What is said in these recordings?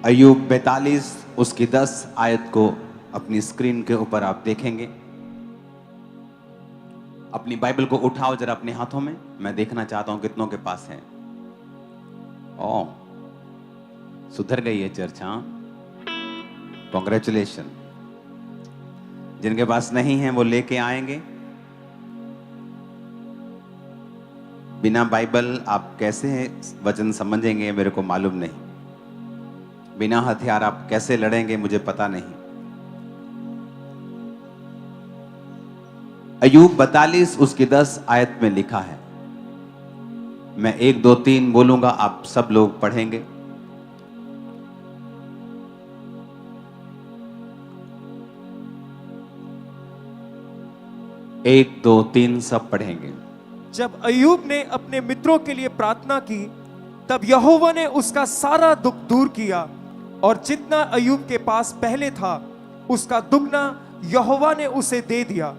अय्यूब 42 उसकी 10 आयत को अपनी स्क्रीन के ऊपर आप देखेंगे। अपनी बाइबल को उठाओ जरा अपने हाथों में, मैं देखना चाहता हूं कितनों के पास है। ओह, सुधर गई है चर्च। हाँ, कॉन्ग्रेचुलेशन। जिनके पास नहीं है वो लेके आएंगे। बिना बाइबल आप कैसे वचन समझेंगे मेरे को मालूम नहीं। बिना हथियार आप कैसे लड़ेंगे मुझे पता नहीं। अय्यूब 42 उसकी 10 आयत में लिखा है। मैं 1 2 3 बोलूंगा, आप सब लोग पढ़ेंगे। एक दो तीन सब पढ़ेंगे। जब अय्यूब ने अपने मित्रों के लिए प्रार्थना की, तब यहोवा ने उसका सारा दुख दूर किया और जितना अय्यूब के पास पहले था उसका दुगना यहोवा ने उसे दे दिया।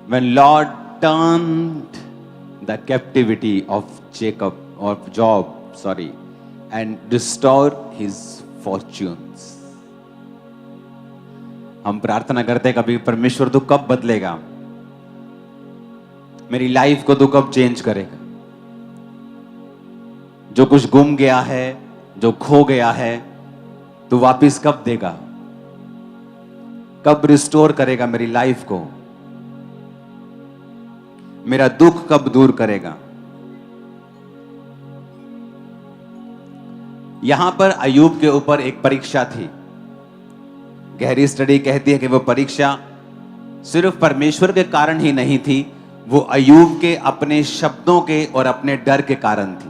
When Lord turned the captivity of Job, and restored his fortunes. हम प्रार्थना करते हैं कभी परमेश्वर तू कब बदलेगा, मेरी लाइफ को तू कब चेंज करेगा। जो कुछ गुम गया है, जो खो गया है, तू वापिस कब देगा, कब रिस्टोर करेगा मेरी लाइफ को, मेरा दुख कब दूर करेगा। यहां पर अय्यूब के ऊपर एक परीक्षा थी। गहरी स्टडी कहती है कि वो परीक्षा सिर्फ परमेश्वर के कारण ही नहीं थी, वो अय्यूब के अपने शब्दों के और अपने डर के कारण थी।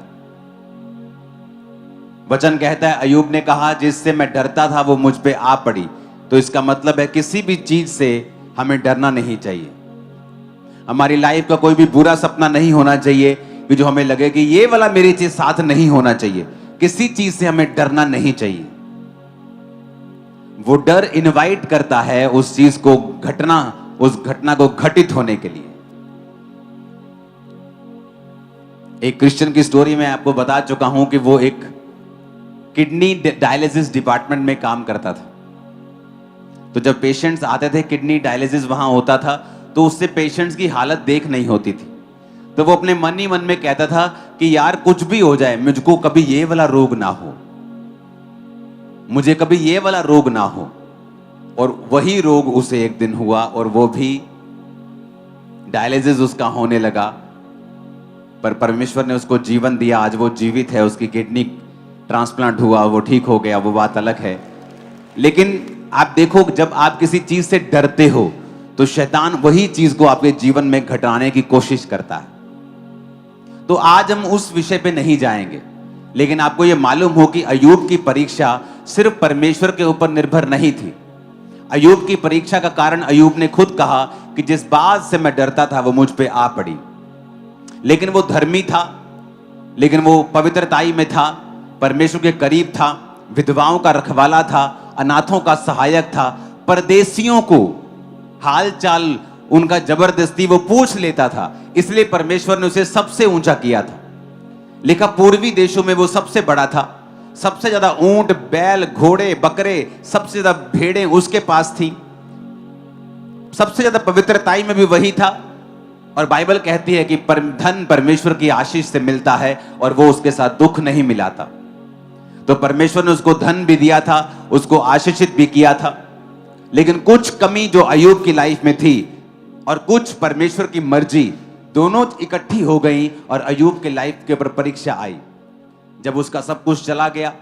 वचन कहता है अय्यूब ने कहा जिससे मैं डरता था वो मुझ पे आ पड़ी। तो इसका मतलब है किसी भी चीज से हमें डरना नहीं चाहिए। हमारी लाइफ का कोई भी बुरा सपना नहीं होना चाहिए कि जो हमें लगे कि ये वाला मेरे चीज साथ नहीं होना चाहिए। किसी चीज से हमें डरना नहीं चाहिए। वो डर इनवाइट करता है उस चीज को घटना, उस घटना को घटित होने के लिए। एक क्रिश्चियन की स्टोरी में आपको बता चुका हूं कि वो एक किडनी डायलिसिस डिपार्टमेंट में काम करता था। तो जब पेशेंट्स आते थे, किडनी डायलिसिस वहां होता था, तो उससे पेशेंट्स की हालत देख नहीं होती थी। तो वो अपने मन ही मन में कहता था कि यार कुछ भी हो जाए, मुझको कभी ये वाला रोग ना हो, मुझे कभी ये वाला रोग ना हो। और वही रोग उसे एक दिन हुआ और वो भी डायलिसिस उसका होने लगा। पर परमेश्वर ने उसको जीवन दिया, आज वो जीवित है। उसकी किडनी ट्रांसप्लांट हुआ, वो ठीक हो गया, वो बात अलग है। लेकिन आप देखो, जब आप किसी चीज से डरते हो तो शैतान वही चीज को आपके जीवन में घटाने की कोशिश करता है। तो आज हम उस विषय पे नहीं जाएंगे, लेकिन आपको यह मालूम हो कि अय्यूब की परीक्षा सिर्फ परमेश्वर के ऊपर निर्भर नहीं थी। अय्यूब की परीक्षा का कारण अय्यूब ने खुद कहा कि जिस बात से मैं डरता था वो मुझ पे आ पड़ी। लेकिन वो धर्मी था, लेकिन वो पवित्रताई में था, परमेश्वर के करीब था, विधवाओं का रखवाला था, अनाथों का सहायक था, परदेशियों को हाल चाल उनका जबरदस्ती वो पूछ लेता था। इसलिए परमेश्वर ने उसे सबसे ऊंचा किया था। लिखा पूर्वी देशों में वो सबसे बड़ा था। सबसे ज्यादा ऊंट, बैल, घोड़े, बकरे, सबसे ज्यादा भेड़ें उसके पास थी। सबसे ज्यादा पवित्रताई में भी वही था। और बाइबल कहती है कि धन परमेश्वर की आशीष से मिलता है और वो उसके साथ दुख नहीं मिलाता। तो परमेश्वर ने उसको धन भी दिया था, उसको आशीषित भी किया था। लेकिन कुछ कमी जो अय्यूब की लाइफ में थी और कुछ परमेश्वर की मर्जी, दोनों इकट्ठी हो गई और अय्यूब के लाइफ के ऊपर परीक्षा आई। जब उसका सब कुछ चला गया,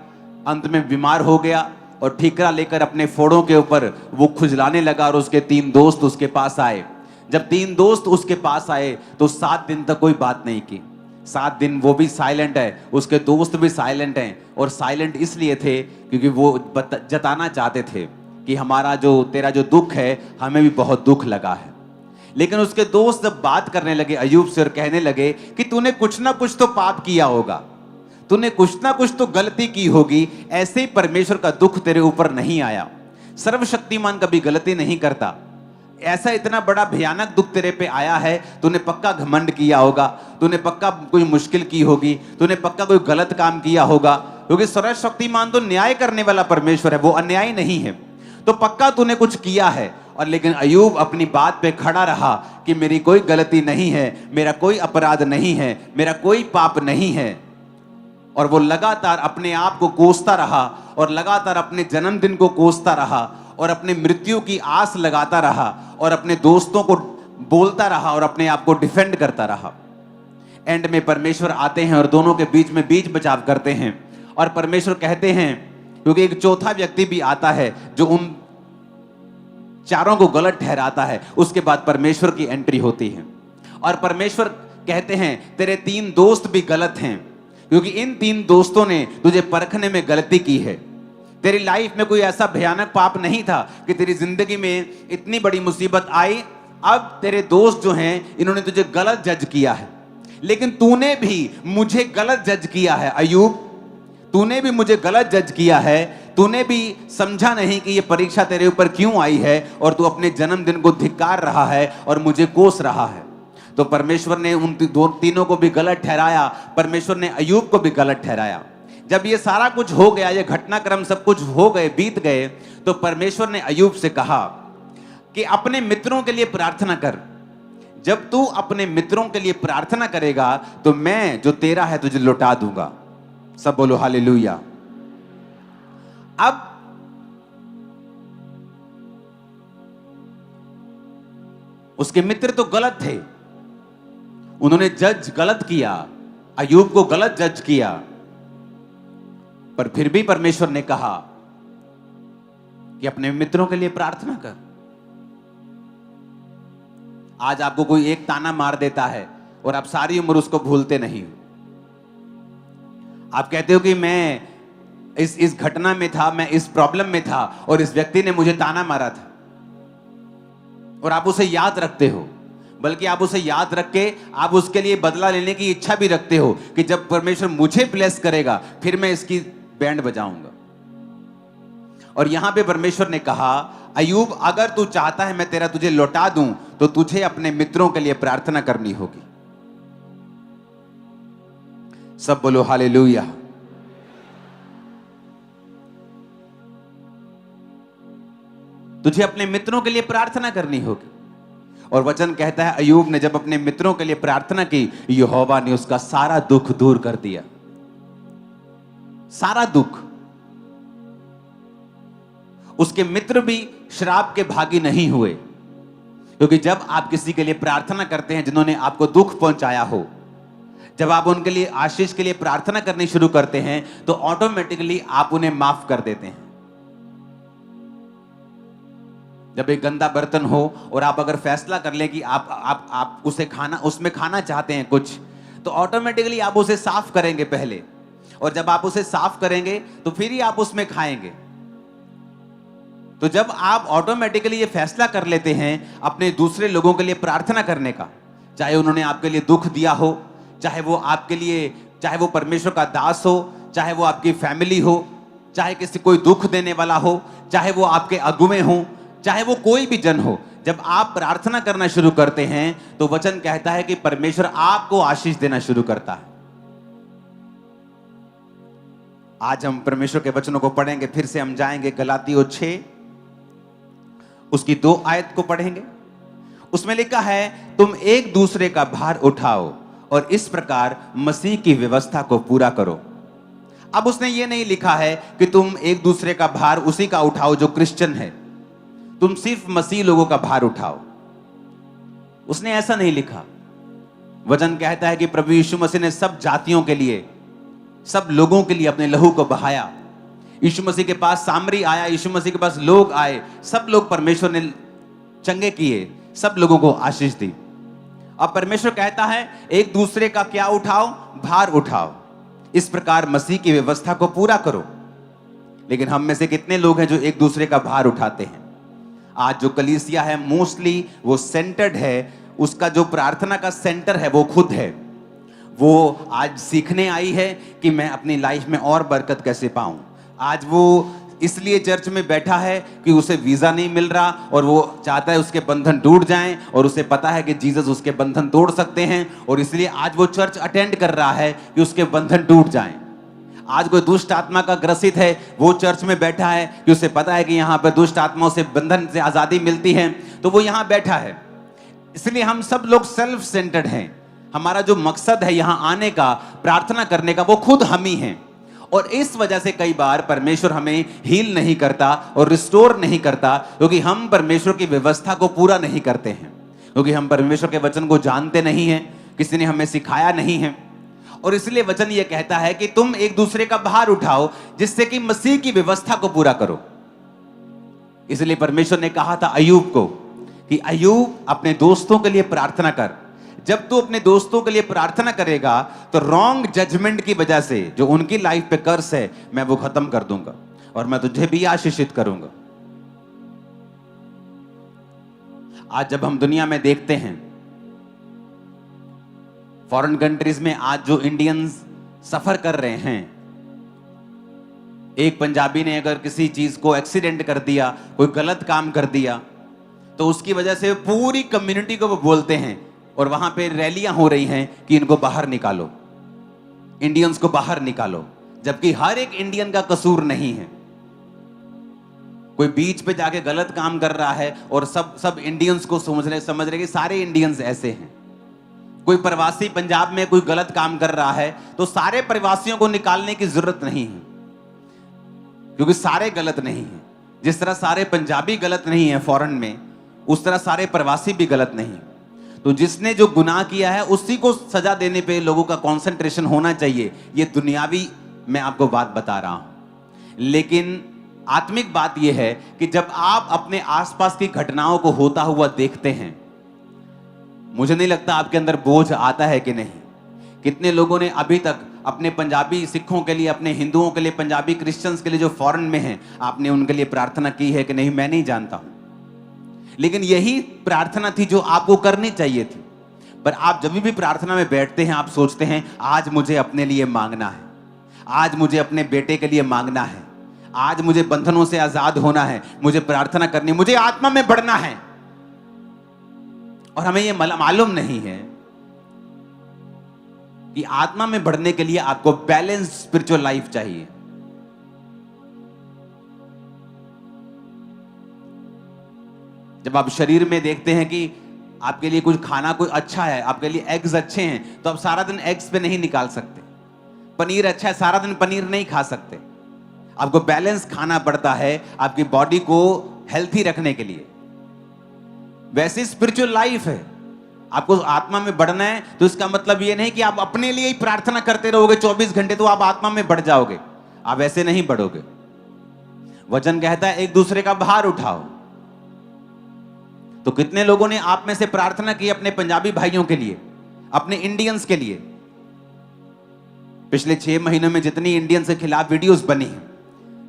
अंत में बीमार हो गया और ठीकरा लेकर अपने फोड़ों के ऊपर वो खुजलाने लगा और उसके 3 दोस्त उसके पास आए। जब 3 दोस्त उसके पास आए तो 7 दिन तक कोई बात नहीं की। 7 दिन वो भी साइलेंट है, उसके दोस्त भी साइलेंट हैं। और साइलेंट इसलिए थे क्योंकि वो जताना चाहते थे कि हमारा तेरा जो दुख है, हमें भी बहुत दुख लगा है। लेकिन उसके दोस्त जब बात करने लगे अय्यूब से और कहने लगे कि तूने कुछ ना कुछ तो पाप किया होगा, तूने कुछ ना कुछ तो गलती की होगी, ऐसे ही परमेश्वर का दुख तेरे ऊपर नहीं आया। सर्वशक्तिमान कभी गलती नहीं करता। ऐसा इतना बड़ा भयानक दुख तेरे पे आया है, तूने पक्का घमंड किया होगा, तूने पक्का कोई मुश्किल की होगी, तूने पक्का कोई गलत काम किया होगा, क्योंकि सर्वशक्तिमान तो न्याय करने वाला परमेश्वर है, वो अन्यायी नहीं है। तो पक्का तूने कुछ किया है। और लेकिन अय्यूब अपनी बात पे खड़ा रहा कि मेरी कोई गलती नहीं है, मेरा कोई अपराध नहीं है, मेरा कोई पाप नहीं है। और वो लगातार अपने आप को कोसता रहा और लगातार अपने जन्मदिन को कोसता रहा और अपने मृत्यु की आस लगाता रहा और अपने दोस्तों को बोलता रहा और अपने आप को डिफेंड करता रहा। एंड में परमेश्वर आते हैं और दोनों के बीच में बीच बचाव करते हैं और परमेश्वर कहते हैं, क्योंकि एक चौथा व्यक्ति भी आता है जो उन चारों को गलत ठहराता है, उसके बाद परमेश्वर की एंट्री होती है और परमेश्वर कहते हैं तेरे 3 दोस्त भी गलत हैं, क्योंकि इन 3 दोस्तों ने तुझे परखने में गलती की है। तेरी लाइफ में कोई ऐसा भयानक पाप नहीं था कि तेरी जिंदगी में इतनी बड़ी मुसीबत आई। अब तेरे दोस्त जो हैं इन्होंने तुझे गलत जज किया है, लेकिन तूने भी मुझे गलत जज किया है अय्यूब, तूने भी मुझे गलत जज किया है। तूने भी समझा नहीं कि ये परीक्षा तेरे ऊपर क्यों आई है और तू अपने जन्मदिन को धिक्कार रहा है और मुझे कोस रहा है। तो परमेश्वर ने उन तीनों को भी गलत ठहराया, परमेश्वर ने अय्यूब को भी गलत ठहराया। जब ये सारा कुछ हो गया, ये घटनाक्रम सब कुछ हो गए, बीत गए, तो परमेश्वर ने अय्यूब से कहा कि अपने मित्रों के लिए प्रार्थना कर। जब तू अपने मित्रों के लिए प्रार्थना करेगा तो मैं जो तेरा है तुझे लौटा दूंगा। सब बोलो हालेलुया। अब उसके मित्र तो गलत थे, उन्होंने जज गलत किया, अय्यूब को गलत जज किया, पर फिर भी परमेश्वर ने कहा कि अपने मित्रों के लिए प्रार्थना कर। आज आपको कोई एक ताना मार देता है और आप सारी उम्र उसको भूलते नहीं हो। आप कहते हो कि मैं इस घटना में था, मैं इस प्रॉब्लम में था और इस व्यक्ति ने मुझे ताना मारा था, और आप उसे याद रखते हो, बल्कि आप उसे याद रख के आप उसके लिए बदला लेने की इच्छा भी रखते हो कि जब परमेश्वर मुझे ब्लेस करेगा फिर मैं इसकी बैंड बजाऊंगा। और यहां पे परमेश्वर ने कहा, अय्यूब अगर तू चाहता है मैं तुझे लौटा दूं तो तुझे अपने मित्रों के लिए प्रार्थना करनी होगी। सब बोलो हालेलुया। तुझे अपने मित्रों के लिए प्रार्थना करनी होगी। और वचन कहता है अय्यूब ने जब अपने मित्रों के लिए प्रार्थना की, यहोवा ने उसका सारा दुख दूर कर दिया। सारा दुख। उसके मित्र भी श्राप के भागी नहीं हुए, क्योंकि जब आप किसी के लिए प्रार्थना करते हैं जिन्होंने आपको दुख पहुंचाया हो, जब आप उनके लिए आशीष के लिए प्रार्थना करनी शुरू करते हैं तो ऑटोमेटिकली आप उन्हें माफ कर देते हैं। जब एक गंदा बर्तन हो और आप अगर फैसला कर लें कि आप उसमें खाना चाहते हैं कुछ, तो ऑटोमेटिकली आप उसे साफ करेंगे पहले, और जब आप उसे साफ करेंगे तो फिर ही आप उसमें खाएंगे। तो जब आप ऑटोमेटिकली ये फैसला कर लेते हैं अपने दूसरे लोगों के लिए प्रार्थना करने का, चाहे उन्होंने आपके लिए दुख दिया हो, चाहे वो परमेश्वर का दास हो, चाहे वो आपकी फैमिली हो, चाहे कोई दुख देने वाला हो, चाहे वो आपके अगुवे हो, चाहे वो कोई भी जन हो, जब आप प्रार्थना करना शुरू करते हैं तो वचन कहता है कि परमेश्वर आपको आशीष देना शुरू करता है। आज हम परमेश्वर के वचनों को पढ़ेंगे, फिर से हम जाएंगे गलातियों 6 उसकी 2 आयत को पढ़ेंगे। उसमें लिखा है, तुम एक दूसरे का भार उठाओ और इस प्रकार मसीह की व्यवस्था को पूरा करो। अब उसने ये नहीं लिखा है कि तुम एक दूसरे का भार उसी का उठाओ जो क्रिश्चियन है, तुम सिर्फ मसीह लोगों का भार उठाओ। उसने ऐसा नहीं लिखा। वचन कहता है कि प्रभु यीशु मसीह ने सब जातियों के लिए, सब लोगों के लिए अपने लहू को बहाया। यीशु मसीह के पास सामरी आया, यीशु मसीह के पास लोग आए, सब लोग परमेश्वर ने चंगे किए, सब लोगों को आशीष दी। अब परमेश्वर कहता है एक दूसरे का क्या उठाओ? भार उठाओ, इस प्रकार मसीह की व्यवस्था को पूरा करो। लेकिन हम में से कितने लोग हैं जो एक दूसरे का भार उठाते हैं? आज जो कलीसिया है मोस्टली वो सेंटर्ड है, उसका जो प्रार्थना का सेंटर है वो खुद है। वो आज सीखने आई है कि मैं अपनी लाइफ में और बरकत कैसे पाऊं। आज वो इसलिए चर्च में बैठा है कि उसे वीजा नहीं मिल रहा और वो चाहता है उसके बंधन टूट जाएं, और उसे पता है कि जीसस उसके बंधन तोड़ सकते हैं, और इसलिए आज वो चर्च अटेंड कर रहा है कि उसके बंधन टूट जाएं। आज कोई दुष्ट आत्मा का ग्रसित है, वो चर्च में बैठा है कि उसे पता है कि यहाँ पर दुष्ट आत्माओं से बंधन से आजादी मिलती है, तो वो यहाँ बैठा है। इसलिए हम सब लोग सेल्फ सेंटर्ड हैं। हमारा जो मकसद है यहाँ आने का, प्रार्थना करने का, वो खुद हम ही हैं। और इस वजह से कई बार परमेश्वर हमें हील नहीं करता और रिस्टोर नहीं करता, क्योंकि हम परमेश्वर की व्यवस्था को पूरा नहीं करते हैं, क्योंकि हम परमेश्वर के वचन को जानते नहीं हैं, किसी ने हमें सिखाया नहीं है। और इसलिए वचन ये कहता है कि तुम एक दूसरे का भार उठाओ, जिससे कि मसीह की व्यवस्था को पूरा करो। इसलिए परमेश्वर ने कहा था अय्यूब को कि अय्यूब अपने दोस्तों के लिए प्रार्थना कर। जब तू अपने दोस्तों के लिए प्रार्थना करेगा तो रॉन्ग जजमेंट की वजह से जो उनकी लाइफ पे कर्स है, मैं वो खत्म कर दूंगा और मैं तुझे भी आशीषित करूंगा। आज जब हम दुनिया में देखते हैं, फॉरेन कंट्रीज में आज जो इंडियंस सफर कर रहे हैं, एक पंजाबी ने अगर किसी चीज को एक्सीडेंट कर दिया, कोई गलत काम कर दिया, तो उसकी वजह से पूरी कम्युनिटी को वो बोलते हैं और वहां पे रैलियां हो रही हैं कि इनको बाहर निकालो, इंडियंस को बाहर निकालो, जबकि हर एक इंडियन का कसूर नहीं है। कोई बीच पे जाके गलत काम कर रहा है और सब इंडियंस को समझ रहे कि सारे इंडियंस ऐसे हैं। कोई प्रवासी पंजाब में कोई गलत काम कर रहा है तो सारे प्रवासियों को निकालने की जरूरत नहीं है, क्योंकि सारे गलत नहीं हैं। जिस तरह सारे पंजाबी गलत नहीं है फॉरेन में, उस तरह सारे प्रवासी भी गलत नहीं। तो जिसने जो गुनाह किया है उसी को सजा देने पे लोगों का कंसंट्रेशन होना चाहिए। ये दुनियावी मैं आपको बात बता रहा हूं, लेकिन आत्मिक बात यह है कि जब आप अपने आसपास की घटनाओं को होता हुआ देखते हैं, मुझे नहीं लगता आपके अंदर बोझ आता है कि नहीं। कितने लोगों ने अभी तक अपने पंजाबी सिखों के लिए, अपने हिंदुओं के लिए, पंजाबी क्रिश्चियंस के लिए जो फॉरेन में हैं, आपने उनके लिए प्रार्थना की है कि नहीं, मैं नहीं जानता हूं। लेकिन यही प्रार्थना थी जो आपको करनी चाहिए थी। पर आप जब भी प्रार्थना में बैठते हैं, आप सोचते हैं आज मुझे अपने लिए मांगना है, आज मुझे अपने बेटे के लिए मांगना है, आज मुझे बंधनों से आजाद होना है, मुझे प्रार्थना करनी, मुझे आत्मा में बढ़ना है। और हमें यह मालूम नहीं है कि आत्मा में बढ़ने के लिए आपको बैलेंस स्पिरिचुअल लाइफ चाहिए। जब आप शरीर में देखते हैं कि आपके लिए कुछ खाना कोई अच्छा है, आपके लिए एग्स अच्छे हैं, तो आप सारा दिन एग्स पे नहीं निकाल सकते। पनीर अच्छा है, सारा दिन पनीर नहीं खा सकते। आपको बैलेंस खाना पड़ता है आपकी बॉडी को हेल्थी रखने के लिए। वैसे स्पिरिचुअल लाइफ है, आपको आत्मा में बढ़ना है, तो इसका मतलब यह नहीं कि आप अपने लिए ही प्रार्थना करते रहोगे 24 घंटे तो आप आत्मा में बढ़ जाओगे। आप ऐसे नहीं बढ़ोगे। वचन कहता है एक दूसरे का भार उठाओ। तो कितने लोगों ने आप में से प्रार्थना की अपने पंजाबी भाइयों के लिए, अपने इंडियंस के लिए? पिछले 6 महीनों में जितनी इंडियंस के खिलाफ वीडियोस बनी है,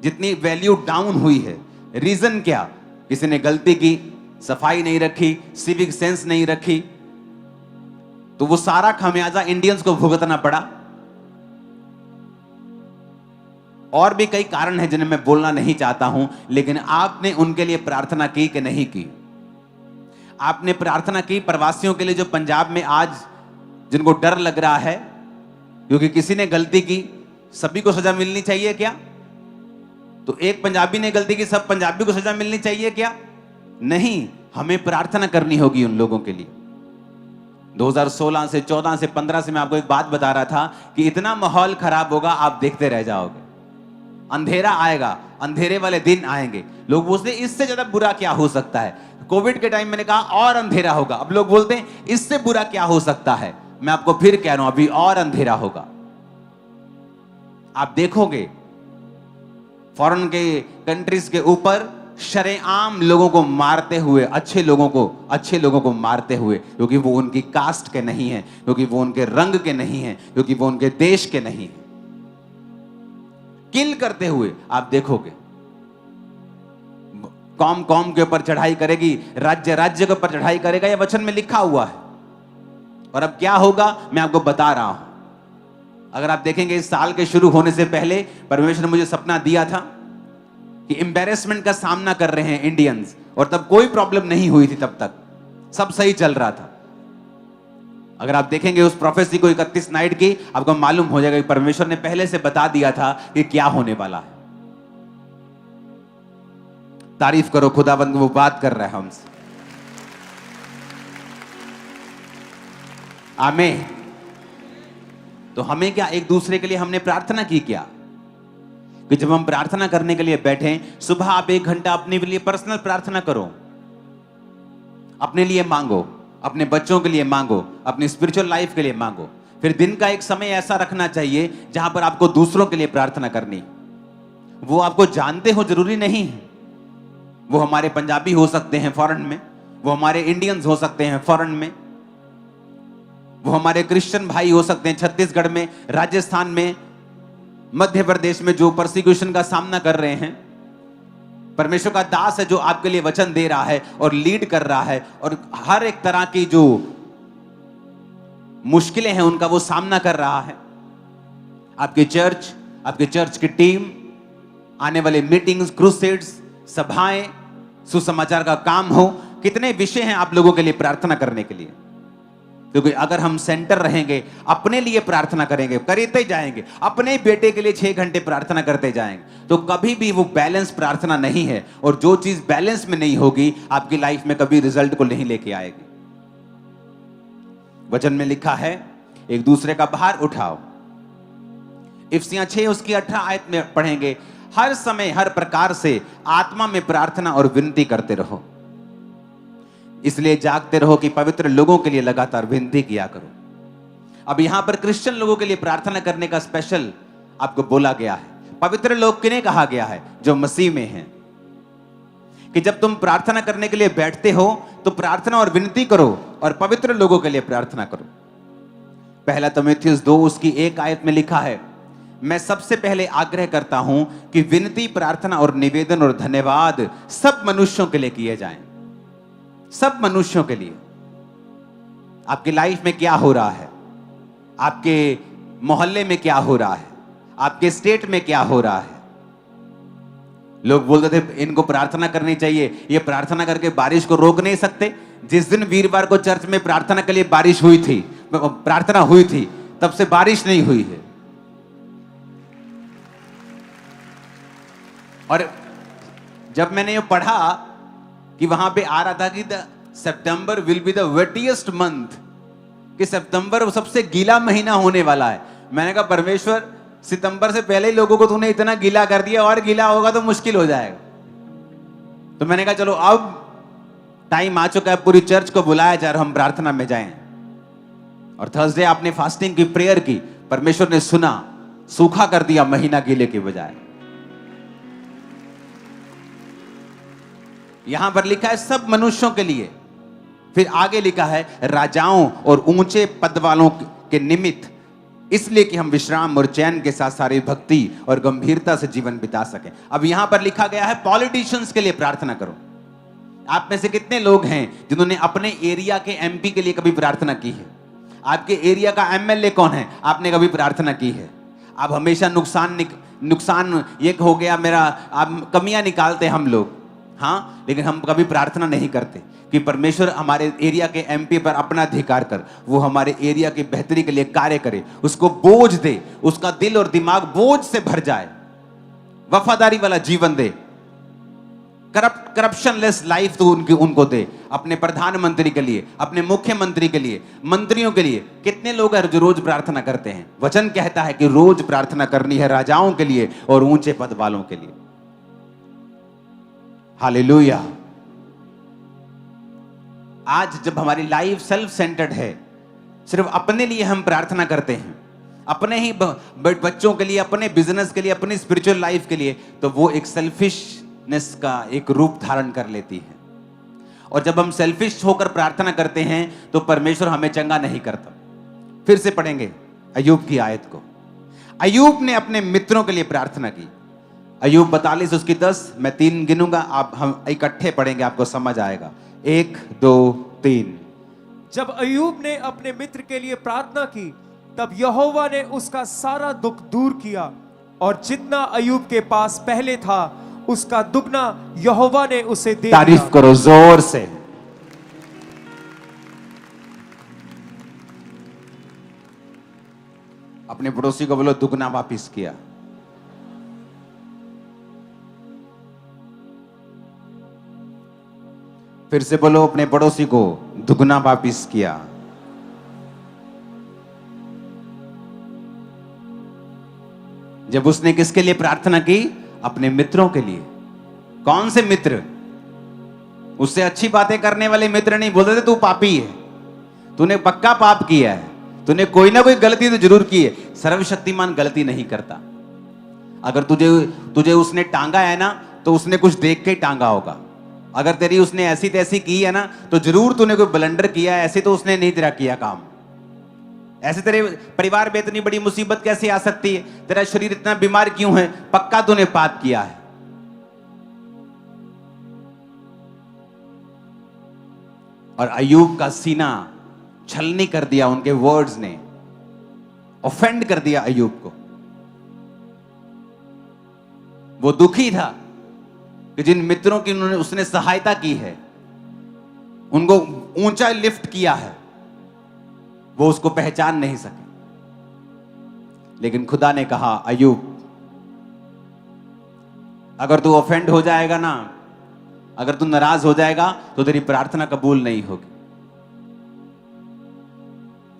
जितनी वैल्यू डाउन हुई है, रीजन क्या? किसी ने गलती की, सफाई नहीं रखी, सिविक सेंस नहीं रखी, तो वो सारा खामियाजा इंडियंस को भुगतना पड़ा। और भी कई कारण हैं जिन्हें मैं बोलना नहीं चाहता हूं, लेकिन आपने उनके लिए प्रार्थना की कि नहीं की? आपने प्रार्थना की प्रवासियों के लिए जो पंजाब में आज जिनको डर लग रहा है क्योंकि किसी ने गलती की, सभी को सजा मिलनी चाहिए क्या? तो एक पंजाबी ने गलती की, सब पंजाबी को सजा मिलनी चाहिए क्या? नहीं, हमें प्रार्थना करनी होगी उन लोगों के लिए। 2016 से 14 से 15 से मैं आपको एक बात बता रहा था कि इतना माहौल खराब होगा, आप देखते रह जाओगे। अंधेरा आएगा, अंधेरे वाले दिन आएंगे। लोग पूछते इससे ज्यादा बुरा क्या हो सकता है? कोविड के टाइम मैंने कहा और अंधेरा होगा। अब लोग बोलते हैं इससे बुरा क्या हो सकता है? मैं आपको फिर कह रहा हूं, अभी और अंधेरा होगा। आप देखोगे फॉरेन के कंट्रीज के ऊपर शरेआम लोगों को मारते हुए, अच्छे लोगों को मारते हुए, क्योंकि वो उनकी कास्ट के नहीं है, क्योंकि वो उनके रंग के नहीं है, क्योंकि वो उनके देश के नहीं है। किल करते हुए आप देखोगे। कौम कौम के ऊपर चढ़ाई करेगी, राज्य राज्य के ऊपर चढ़ाई करेगा, यह वचन में लिखा हुआ है। और अब क्या होगा मैं आपको बता रहा हूं। अगर आप देखेंगे इस साल के शुरू होने से पहले परमेश्वर ने मुझे सपना दिया था कि एम्बेरसमेंट का सामना कर रहे हैं इंडियंस, और तब कोई प्रॉब्लम नहीं हुई थी, तब तक सब सही चल रहा था। अगर आप देखेंगे उस प्रोफेसी को 31 नाइट की, आपको मालूम हो जाएगा कि परमेश्वर ने पहले से बता दिया था कि क्या होने वाला है। तारीफ करो खुदाबंद, वो बात कर रहा है हमसे। आमीन। तो हमें क्या, एक दूसरे के लिए हमने प्रार्थना की क्या, कि जब हम प्रार्थना करने के लिए बैठे, सुबह आप 1 घंटा अपने लिए पर्सनल प्रार्थना करो, अपने लिए मांगो, अपने बच्चों के लिए मांगो, अपनी स्पिरिचुअल लाइफ के लिए मांगो। फिर दिन का एक समय ऐसा रखना चाहिए जहां पर आपको दूसरों के लिए प्रार्थना करनी। वो आपको जानते हो जरूरी नहीं है, वो हमारे पंजाबी हो सकते हैं फॉरेन में, वो हमारे इंडियंस हो सकते हैं फॉरेन में, वो हमारे क्रिश्चियन भाई हो सकते हैं छत्तीसगढ़ में, राजस्थान में, मध्य प्रदेश में, जो परसिक्यूशन का सामना कर रहे हैं। परमेश्वर का दास है जो आपके लिए वचन दे रहा है और लीड कर रहा है, और हर एक तरह की जो मुश्किलें हैं उनका वो सामना कर रहा है। आपकी चर्च की टीम, आने वाले मीटिंग्स, क्रूसेड्स, सभाएं, सुसमाचार का काम हो, कितने विषय हैं आप लोगों के लिए प्रार्थना करने के लिए। क्योंकि अगर हम सेंटर रहेंगे, अपने लिए प्रार्थना करेंगे, करते जाएंगे, अपने बेटे के लिए 6 घंटे प्रार्थना करते जाएंगे, तो कभी भी वो बैलेंस प्रार्थना नहीं है। और जो चीज बैलेंस में नहीं होगी, आपकी लाइफ में कभी रिजल्ट को नहीं लेके आएगी। वचन में लिखा है, एक दूसरे का भार उठाओ। इफिसियां 6 उसकी 18 आयत में पढ़ेंगे, हर समय हर प्रकार से आत्मा में प्रार्थना और विनती करते रहो, इसलिए जागते रहो कि पवित्र लोगों के लिए लगातार विनती किया करो। अब यहां पर क्रिश्चियन लोगों के लिए प्रार्थना करने का स्पेशल आपको बोला गया है। पवित्र लोग किन्हें कहा गया है? जो मसीह में हैं। कि जब तुम प्रार्थना करने के लिए बैठते हो तो प्रार्थना और विनती करो, और पवित्र लोगों के लिए प्रार्थना करो। पहला तीमुथियुस 2 उसकी 1 आयत में लिखा है, मैं सबसे पहले आग्रह करता हूं कि विनती, प्रार्थना और निवेदन और धन्यवाद सब मनुष्यों के लिए किए जाएं। सब मनुष्यों के लिए। आपकी लाइफ में क्या हो रहा है, आपके मोहल्ले में क्या हो रहा है, आपके स्टेट में क्या हो रहा है। लोग बोलते थे इनको प्रार्थना करनी चाहिए, ये प्रार्थना करके बारिश को रोक नहीं सकते। जिस दिन वीरवार को चर्च में प्रार्थना के लिए बारिश हुई थी, प्रार्थना हुई थी, तब से बारिश नहीं हुई है। और जब मैंने ये पढ़ा कि वहां पे आ रहा था कि सितंबर विल बी द वेटिएस्ट मंथ, कि सितंबर सबसे गीला महीना होने वाला है। मैंने कहा परमेश्वर, सितंबर से पहले ही लोगों को तूने इतना गीला कर दिया, और गीला होगा तो मुश्किल हो जाएगा। तो मैंने कहा चलो अब टाइम आ चुका है, पूरी चर्च को बुलाया जाए और हम प्रार्थना में जाएं। और थर्सडे आपने फास्टिंग की, प्रेयर की, परमेश्वर ने सुना, सूखा कर दिया महीना गीले के बजाय। यहां पर लिखा है सब मनुष्यों के लिए। फिर आगे लिखा है राजाओं और ऊंचे पद वालों के निमित्त, इसलिए कि हम विश्राम और चैन के साथ सारी भक्ति और गंभीरता से जीवन बिता सकें। अब यहां पर लिखा गया है पॉलिटिशियंस के लिए प्रार्थना करो। आप में से कितने लोग हैं जिन्होंने अपने एरिया के एमपी के लिए कभी प्रार्थना की है? आपके एरिया का एमएलए कौन है, आपने कभी प्रार्थना की है? आप हमेशा नुकसान ये हो गया मेरा, आप कमियां निकालते हम लोग, हाँ, लेकिन हम कभी प्रार्थना नहीं करते कि परमेश्वर हमारे एरिया के एमपी पर अपना अधिकार कर, वो हमारे एरिया की बेहतरी के लिए कार्य करे, उसको बोझ दे, उसका दिल और दिमाग बोझ से भर जाए, वफादारी वाला जीवन दे, करप्शन लेस लाइफ तो उनको दे। अपने प्रधानमंत्री के लिए, अपने मुख्यमंत्री के लिए, मंत्रियों के लिए कितने लोग हैं जो रोज प्रार्थना करते हैं? वचन कहता है कि रोज प्रार्थना करनी है राजाओं के लिए और ऊंचे पद वालों के लिए। हालेलुया। आज जब हमारी लाइफ सेल्फ सेंटर्ड है, सिर्फ अपने लिए हम प्रार्थना करते हैं, अपने ही बच्चों के लिए, अपने बिजनेस के लिए, अपनी स्पिरिचुअल लाइफ के लिए, तो वो एक सेल्फिशनेस का एक रूप धारण कर लेती है। और जब हम सेल्फिश होकर प्रार्थना करते हैं तो परमेश्वर हमें चंगा नहीं करता। फिर से पढ़ेंगे अय्यूब की आयत को। अय्यूब ने अपने मित्रों के लिए प्रार्थना की। अय्यूब 42 उसकी 10, मैं 3 गिनूंगा, आप हम इकट्ठे पढ़ेंगे, आपको समझ आएगा। 1 2 3। जब अय्यूब ने अपने मित्र के लिए प्रार्थना की, तब यहोवा ने उसका सारा दुख दूर किया, और जितना अय्यूब के पास पहले था उसका दुगना यहोवा ने उसे दे तारीफ दिया। करो जोर से। अपने पड़ोसी को बोलो दुगना वापिस किया। फिर से बोलो अपने पड़ोसी को दुगना वापिस किया। जब उसने किसके लिए प्रार्थना की? अपने मित्रों के लिए। कौन से मित्र? उससे अच्छी बातें करने वाले मित्र नहीं, बोलते थे तू पापी है, तूने पक्का पाप किया है, तूने कोई ना कोई गलती तो जरूर की है। सर्वशक्तिमान गलती नहीं करता। अगर तुझे उसने टांगा है ना, तो उसने कुछ देख के टांगा होगा। अगर तेरी उसने ऐसी तैसी की है ना, तो जरूर तूने कोई ब्लंडर किया है। ऐसे तो उसने नहीं तेरा किया काम। ऐसे तेरे परिवार में इतनी बड़ी मुसीबत कैसे आ सकती है? तेरा शरीर इतना बीमार क्यों है? पक्का तूने पाप किया है। और अय्यूब का सीना छलनी कर दिया उनके वर्ड्स ने, ऑफेंड कर दिया अय्यूब को। वो दुखी था कि जिन मित्रों की उसने सहायता की है, उनको ऊंचा लिफ्ट किया है, वो उसको पहचान नहीं सके। लेकिन खुदा ने कहा अय्यूब, अगर तू ऑफेंड हो जाएगा ना, अगर तू नाराज हो जाएगा, तो तेरी प्रार्थना कबूल नहीं होगी।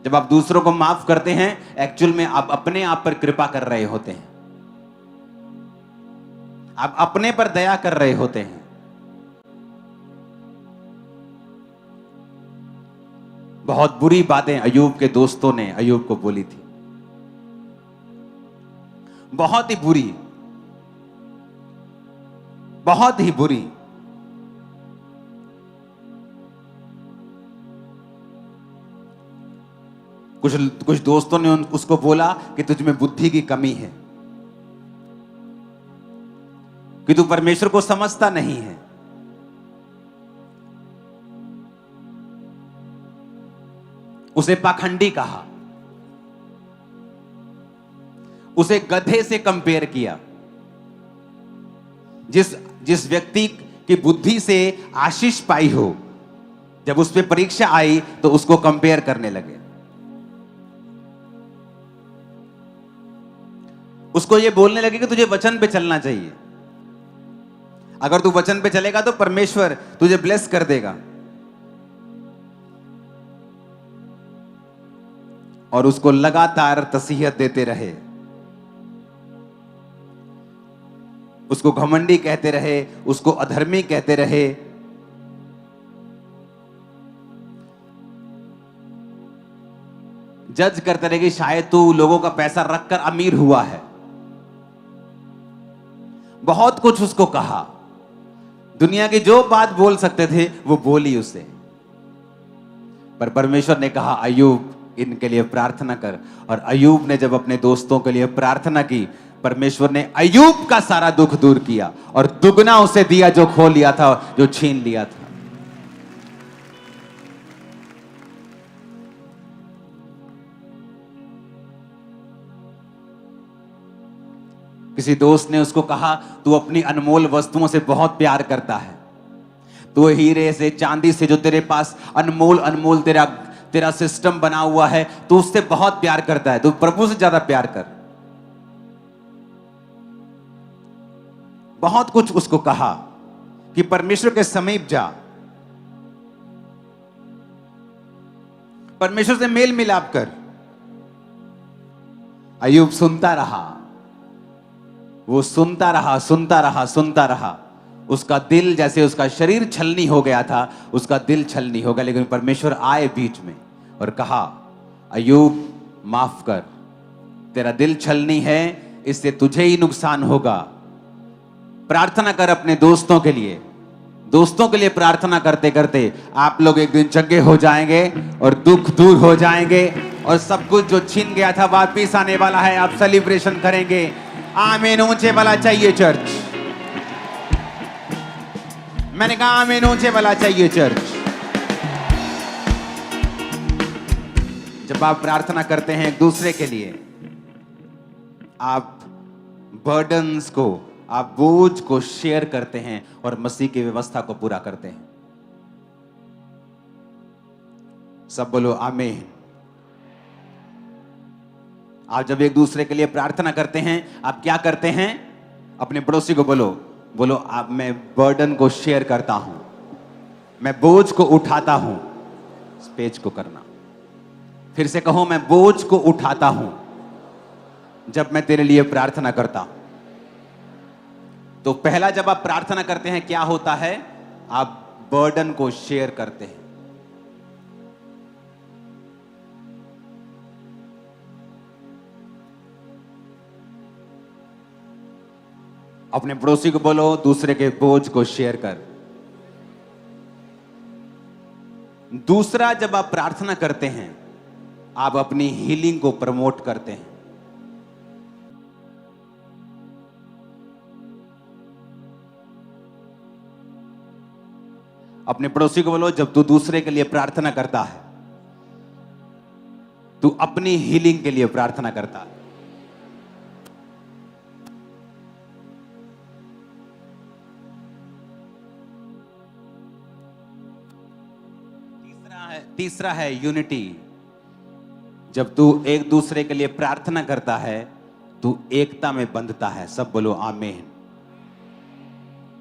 जब आप दूसरों को माफ करते हैं, एक्चुअल में आप अपने आप पर कृपा कर रहे होते हैं, आप अपने पर दया कर रहे होते हैं। बहुत बुरी बातें अय्यूब के दोस्तों ने अय्यूब को बोली थी, बहुत ही बुरी, बहुत ही बुरी। कुछ दोस्तों ने उसको बोला कि तुझ में बुद्धि की कमी है, कि तू परमेश्वर को समझता नहीं है। उसे पाखंडी कहा, उसे गधे से कंपेयर किया। जिस व्यक्ति की बुद्धि से आशीष पाई हो, जब उस पे परीक्षा आई तो उसको कंपेयर करने लगे। उसको ये बोलने लगे कि तुझे वचन पे चलना चाहिए, अगर तू वचन पे चलेगा तो परमेश्वर तुझे ब्लेस कर देगा। और उसको लगातार तसीहत देते रहे, उसको घमंडी कहते रहे, उसको अधर्मी कहते रहे। जज करते रहे कि शायद तू लोगों का पैसा रखकर अमीर हुआ है। बहुत कुछ उसको कहा, दुनिया की जो बात बोल सकते थे वो बोली उसे। पर परमेश्वर ने कहा अय्यूब, इनके लिए प्रार्थना कर। और अय्यूब ने जब अपने दोस्तों के लिए प्रार्थना की, परमेश्वर ने अय्यूब का सारा दुख दूर किया और दुगना उसे दिया जो खो लिया था, जो छीन लिया था। किसी दोस्त ने उसको कहा, तू अपनी अनमोल वस्तुओं से बहुत प्यार करता है, तू हीरे से चांदी से जो तेरे पास अनमोल अनमोल तेरा सिस्टम बना हुआ है, तू उससे बहुत प्यार करता है, तू प्रभु से ज्यादा प्यार कर। बहुत कुछ उसको कहा कि परमेश्वर के समीप जा, परमेश्वर से मेल मिलाप कर। अय्यूब सुनता रहा, वो सुनता रहा, सुनता रहा, सुनता रहा। उसका दिल, जैसे उसका शरीर छलनी हो गया था, उसका दिल छलनी हो गया। लेकिन परमेश्वर आए बीच में और कहा अय्यूब माफ कर, तेरा दिल छलनी है, इससे तुझे ही नुकसान होगा। प्रार्थना कर अपने दोस्तों के लिए। दोस्तों के लिए प्रार्थना करते करते आप लोग एक दिन चंगे हो जाएंगे और दुख दूर हो जाएंगे और सब कुछ जो छीन गया था वापिस आने वाला है। आप सेलिब्रेशन करेंगे। आमीन। ऊंचे वाला चाहिए चर्च। मैंने कहा आमीन, ऊंचे वाला चाहिए चर्च। जब आप प्रार्थना करते हैं एक दूसरे के लिए, आप बर्डन्स को, आप बोझ को शेयर करते हैं और मसीह की व्यवस्था को पूरा करते हैं। सब बोलो आमीन। आप जब एक दूसरे के लिए प्रार्थना करते हैं, आप क्या करते हैं? अपने पड़ोसी को बोलो, बोलो आप, मैं बर्डन को शेयर करता हूं, मैं बोझ को उठाता हूं। इस पेज को करना, फिर से कहो, मैं बोझ को उठाता हूं जब मैं तेरे लिए प्रार्थना करता हूं। तो पहला, जब आप प्रार्थना करते हैं क्या होता है? आप बर्डन को शेयर करते हैं। अपने पड़ोसी को बोलो, दूसरे के बोझ को शेयर कर। दूसरा, जब आप प्रार्थना करते हैं, आप अपनी हीलिंग को प्रमोट करते हैं। अपने पड़ोसी को बोलो, जब तू दूसरे के लिए प्रार्थना करता है, तू अपनी हीलिंग के लिए प्रार्थना करता है। तीसरा है यूनिटी। जब तू एक दूसरे के लिए प्रार्थना करता है, तू एकता में बंधता है। सब बोलो आमीन।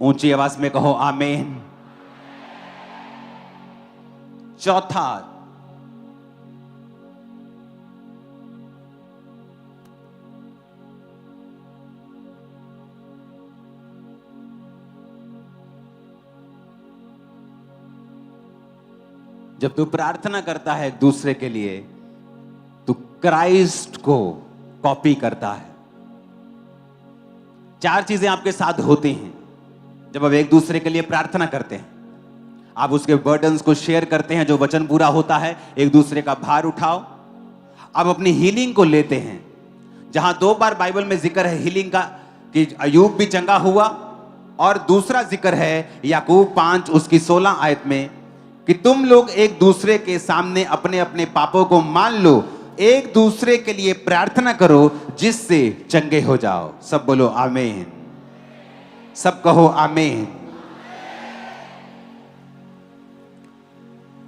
ऊंची आवाज में कहो आमीन। चौथा, जब तू प्रार्थना करता है एक दूसरे के लिए, तू क्राइस्ट को कॉपी करता है। चार चीजें आपके साथ होती हैं जब आप एक दूसरे के लिए प्रार्थना करते हैं। आप उसके बर्डन्स को शेयर करते हैं, जो वचन पूरा होता है। एक दूसरे का भार उठाओ। आप अपनी हीलिंग को लेते हैं। जहां 2 बार बाइबल में जिक्र है हीलिंग का, कि अयूब भी चंगा हुआ, और दूसरा जिक्र है याकूब 5 उसकी 16 आयत में, कि तुम लोग एक दूसरे के सामने अपने अपने पापों को मान लो, एक दूसरे के लिए प्रार्थना करो जिससे चंगे हो जाओ। सब बोलो आमीन। सब कहो आमीन।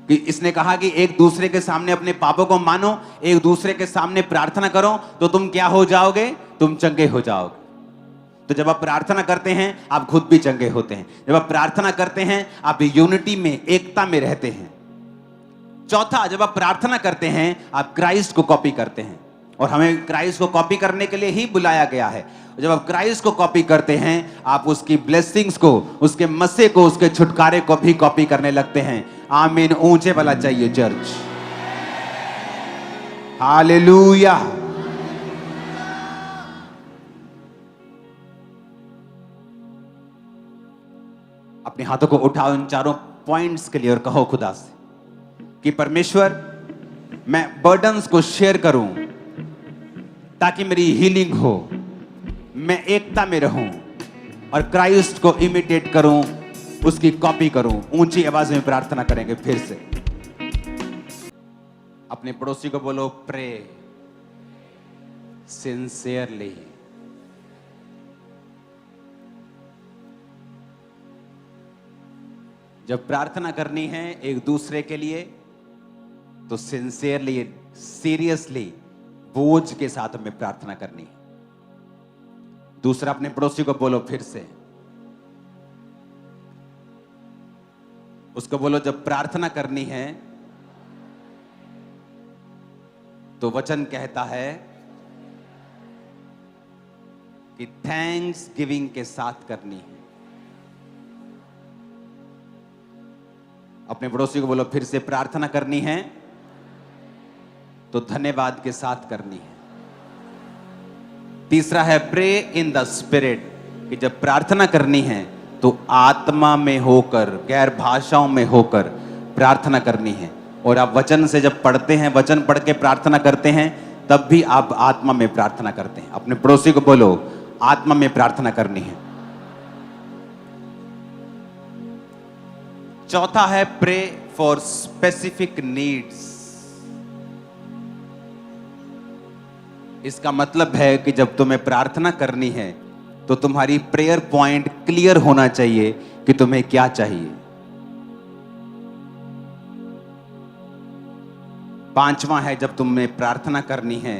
कि इसने कहा कि एक दूसरे के सामने अपने पापों को मानो, एक दूसरे के सामने प्रार्थना करो, तो तुम क्या हो जाओगे? तुम चंगे हो जाओगे। तो जब आप प्रार्थना करते हैं, आप खुद भी चंगे होते हैं। जब आप प्रार्थना करते हैं, आप यूनिटी में, एकता में रहते हैं। चौथा, जब आप प्रार्थना करते हैं, आप क्राइस्ट को कॉपी करते हैं, और हमें क्राइस्ट को कॉपी करने के लिए ही बुलाया गया है। जब आप क्राइस्ट को कॉपी करते हैं, आप उसकी ब्लेसिंग्स को, उसके मस्से को, उसके छुटकारे को भी कॉपी करने लगते हैं। आमीन। ऊंचे वाला चाहिए चर्च। हालेलुया। अपने हाथों को उठाओ इन चारों पॉइंट्स के लिए और कहो खुदा से कि परमेश्वर, मैं बर्डन्स को शेयर करूं ताकि मेरी हीलिंग हो, मैं एकता में रहूं और क्राइस्ट को इमिटेट करूं, उसकी कॉपी करूं। ऊंची आवाज में प्रार्थना करेंगे फिर से। अपने पड़ोसी को बोलो, प्रे सिंसियरली। जब प्रार्थना करनी है एक दूसरे के लिए, तो सिंसियरली, सीरियसली, बोझ के साथ हमें प्रार्थना करनी है। दूसरा, अपने पड़ोसी को बोलो फिर से, उसको बोलो, जब प्रार्थना करनी है तो वचन कहता है कि थैंक्स गिविंग के साथ करनी है। अपने पड़ोसी को बोलो फिर से, प्रार्थना करनी है तो धन्यवाद के साथ करनी है। तीसरा है प्रे इन द स्पिरिट, कि जब प्रार्थना करनी है तो आत्मा में होकर, गैर भाषाओं में होकर प्रार्थना करनी है। और आप वचन से जब पढ़ते हैं, वचन पढ़ के प्रार्थना करते हैं, तब भी आप आत्मा में प्रार्थना करते हैं। अपने पड़ोसी को बोलो, आत्मा में प्रार्थना करनी है। चौथा है प्रे फॉर स्पेसिफिक नीड्स। इसका मतलब है कि जब तुम्हें प्रार्थना करनी है तो तुम्हारी प्रेयर पॉइंट क्लियर होना चाहिए कि तुम्हें क्या चाहिए। पांचवा है, जब तुम्हें प्रार्थना करनी है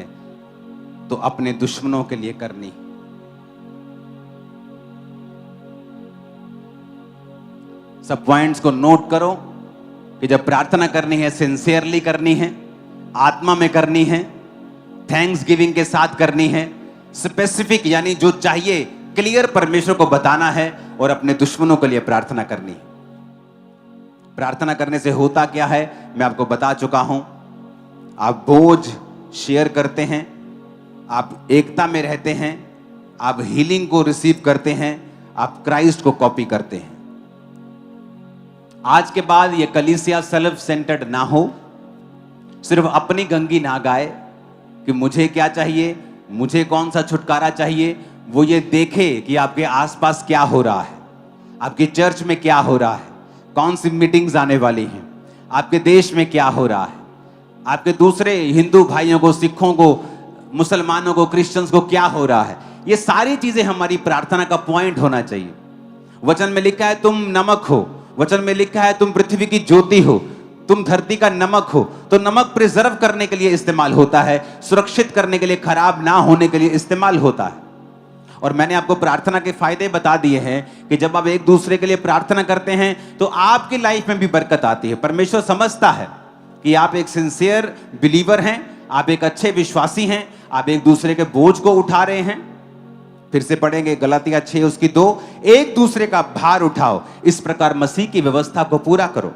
तो अपने दुश्मनों के लिए करनी। सब पॉइंट्स को नोट करो कि जब प्रार्थना करनी है सिंसियरली करनी है, आत्मा में करनी है, थैंक्स गिविंग के साथ करनी है, स्पेसिफिक यानी जो चाहिए क्लियर परमेश्वर को बताना है, और अपने दुश्मनों के लिए प्रार्थना करनी है। प्रार्थना करने से होता क्या है मैं आपको बता चुका हूं। आप बोझ शेयर करते हैं, आप एकता में रहते हैं, आप हीलिंग को रिसीव करते हैं, आप क्राइस्ट को कॉपी करते हैं। आज के बाद ये कलीसिया सेल्फ सेंटर्ड ना हो, सिर्फ अपनी गंगी ना गाए कि मुझे क्या चाहिए, मुझे कौन सा छुटकारा चाहिए। वो ये देखे कि आपके आसपास क्या हो रहा है, आपके चर्च में क्या हो रहा है, कौन सी मीटिंग्स आने वाली हैं, आपके देश में क्या हो रहा है, आपके दूसरे हिंदू भाइयों को, सिखों को, मुसलमानों को, क्रिश्चियंस को क्या हो रहा है। ये सारी चीजें हमारी प्रार्थना का पॉइंट होना चाहिए। वचन में लिखा है तुम नमक हो, वचन में लिखा है तुम पृथ्वी की ज्योति हो, तुम धरती का नमक हो। तो नमक प्रिजर्व करने के लिए इस्तेमाल होता है, सुरक्षित करने के लिए, खराब ना होने के लिए इस्तेमाल होता है। और मैंने आपको प्रार्थना के फायदे बता दिए हैं कि जब आप एक दूसरे के लिए प्रार्थना करते हैं तो आपकी लाइफ में भी बरकत आती है। परमेश्वर समझता है कि आप एक सिंसियर बिलीवर हैं, आप एक अच्छे विश्वासी हैं, आप एक दूसरे के बोझ को उठा रहे हैं। फिर से पढ़ेंगे गलातिया 6:2, एक दूसरे का भार उठाओ, इस प्रकार मसीह की व्यवस्था को पूरा करो।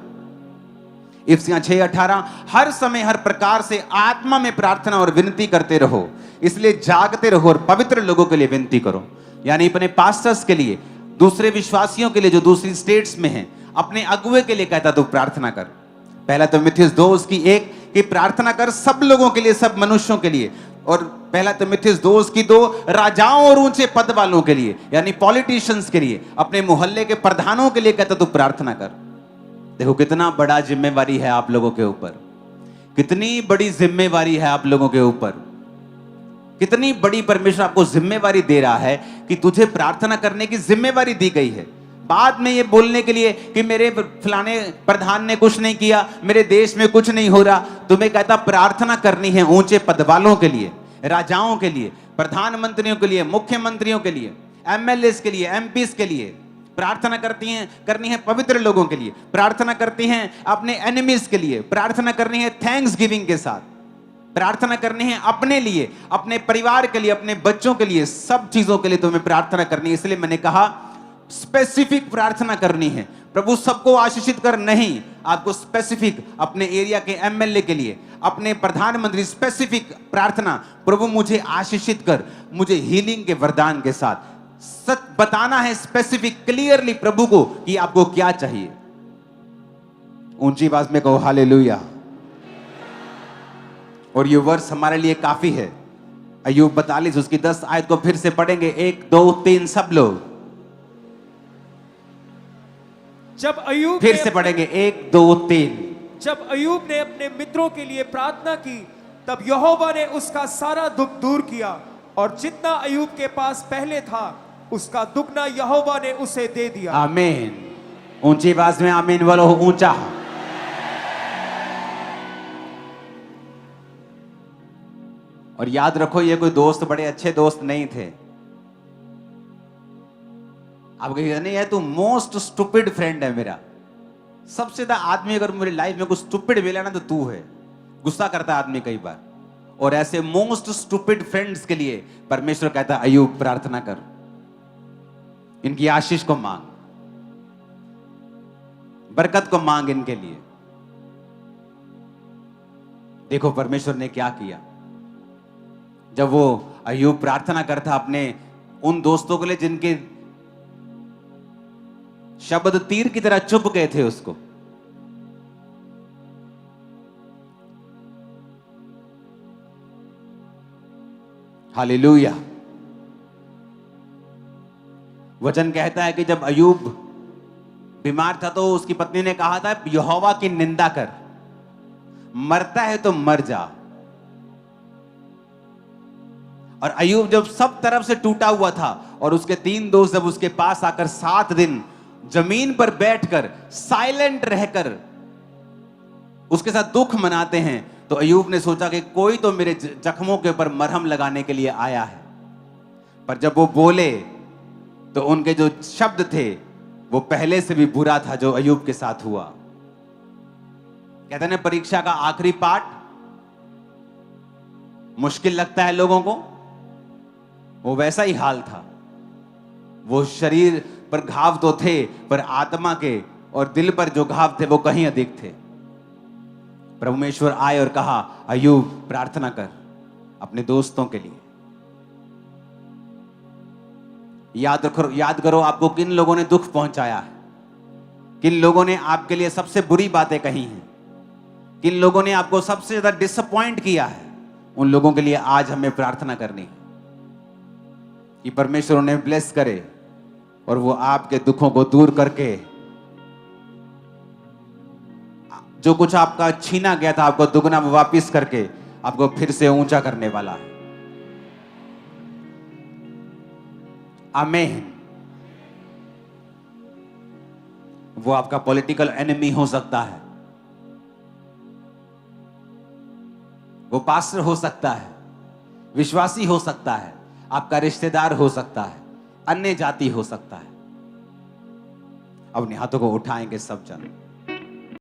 इफिसियों 6:18, हर समय हर प्रकार से आत्मा में प्रार्थना और विनती करते रहो, इसलिए जागते रहो और पवित्र लोगों के लिए विनती करो। यानी अपने पास्टर्स के लिए, दूसरे विश्वासियों के लिए जो दूसरी स्टेट्स में हैं, अपने अगुवे के लिए कहता तो प्रार्थना कर। पहला तिमुथियुस 2:1 कि प्रार्थना कर सब लोगों के लिए, सब मनुष्यों के लिए। और पहला तिमुथियुस 2:2 राजाओं और ऊंचे पद वालों के लिए, यानी पॉलिटिशियंस के लिए, अपने मोहल्ले के प्रधानों के लिए कहता तो प्रार्थना कर। देखो कितना बड़ा जिम्मेवारी है आप लोगों के ऊपर, कितनी बड़ी जिम्मेवारी है आप लोगों के ऊपर, कितनी बड़ी परमेश्वर आपको जिम्मेवारी दे रहा है कि तुझे प्रार्थना करने की जिम्मेवारी दी गई है। बाद में ये बोलने के लिए कि मेरे फलाने प्रधान ने कुछ नहीं किया, मेरे देश में कुछ नहीं हो रहा, तुम्हें कहता प्रार्थना करनी है ऊंचे पद वालों के लिए, राजाओं के लिए, प्रधानमंत्रियों के लिए, मुख्यमंत्रियों के लिए, एमएलएस के लिए, एमपीस के लिए प्रार्थना करनी है, पवित्र लोगों के लिए प्रार्थना करती हैं, अपने एनिमीज के लिए प्रार्थना करनी है, थैंक्स गिविंग के साथ प्रार्थना करनी है, अपने लिए, अपने परिवार के लिए, अपने बच्चों के लिए, सब चीजों के लिए तुम्हें प्रार्थना करनी है। इसलिए मैंने कहा स्पेसिफिक प्रार्थना करनी है। प्रभु सबको आशीषित कर नहीं, आपको स्पेसिफिक अपने एरिया के एमएलए के लिए, अपने प्रधानमंत्री, स्पेसिफिक प्रार्थना, प्रभु मुझे आशीषित कर, मुझे हीलिंग के वरदान के साथ सच बताना है, स्पेसिफिक क्लियरली प्रभु को कि आपको क्या चाहिए। ऊंची आवाज में कहो हालेलुया। और ये वर्ष हमारे लिए काफी है। अय्यूब 42 उसकी 10 आयत को फिर से पढ़ेंगे, 1 2 3 सब लोग। जब अय्यूब फिर से पढ़ेंगे 1 2 3। जब अय्यूब ने अपने मित्रों के लिए प्रार्थना की, तब यहोवा ने उसका सारा दुख दूर किया, और जितना अय्यूब के पास पहले था उसका दुगना यहोवा ने उसे दे दिया। आमीन। ऊंची आवाज में आमीन बोलो, ऊंचा। और याद रखो ये कोई दोस्त बड़े अच्छे दोस्त नहीं थे। आप कहिए नहीं है तू मोस्ट स्टूपिड फ्रेंड है मेरा, सबसे ज्यादा आदमी अगर मेरी लाइफ में कुछ स्टूपिड मिला ना तो तू है। गुस्सा करता है आदमी कई बार, और ऐसे मोस्ट स्टूपिड फ्रेंड्स के लिए परमेश्वर कहता है अय्यूब प्रार्थना कर, इनकी आशीष को मांग, बरकत को मांग इनके लिए। देखो परमेश्वर ने क्या किया। जब वो अय्यूब प्रार्थना करता अपने उन दोस्तों के लिए जिनके शब्द तीर की तरह चुभ गए थे उसको, हालेलुया। वचन कहता है कि जब अय्यूब बीमार था तो उसकी पत्नी ने कहा था यहोवा की निंदा कर, मरता है तो मर जा। और अय्यूब जब सब तरफ से टूटा हुआ था और उसके 3 दोस्त जब उसके पास आकर 7 दिन जमीन पर बैठकर साइलेंट रहकर उसके साथ दुख मनाते हैं, तो अय्यूब ने सोचा कि कोई तो मेरे जख्मों के ऊपर मरहम लगाने के लिए आया है। पर जब वो बोले तो उनके जो शब्द थे वो पहले से भी बुरा था जो अय्यूब के साथ हुआ। कहते हैं परीक्षा का आखिरी पार्ट मुश्किल लगता है लोगों को, वो वैसा ही हाल था। वो शरीर पर घाव तो थे, पर आत्मा के और दिल पर जो घाव थे वो कहीं अधिक थे। परमेश्वर आए और कहा, अय्यूब प्रार्थना कर अपने दोस्तों के लिए। याद करो आपको किन लोगों ने दुख पहुंचाया है, किन लोगों ने आपके लिए सबसे बुरी बातें कही हैं, किन लोगों ने आपको सबसे ज्यादा डिसअपॉइंट किया है। उन लोगों के लिए आज हमें प्रार्थना करनी है कि परमेश्वर उन्हें ब्लेस करे और वो आपके दुखों को दूर करके जो कुछ आपका छीना गया था आपको दुगना वापिस करके आपको फिर से ऊंचा करने वाला है। आमीन। वो आपका पॉलिटिकल एनिमी हो सकता है, वो पास्टर हो सकता है, विश्वासी हो सकता है, आपका रिश्तेदार हो सकता है, अन्य जाति हो सकता है। अपने हाथों को उठाएंगे सब जन।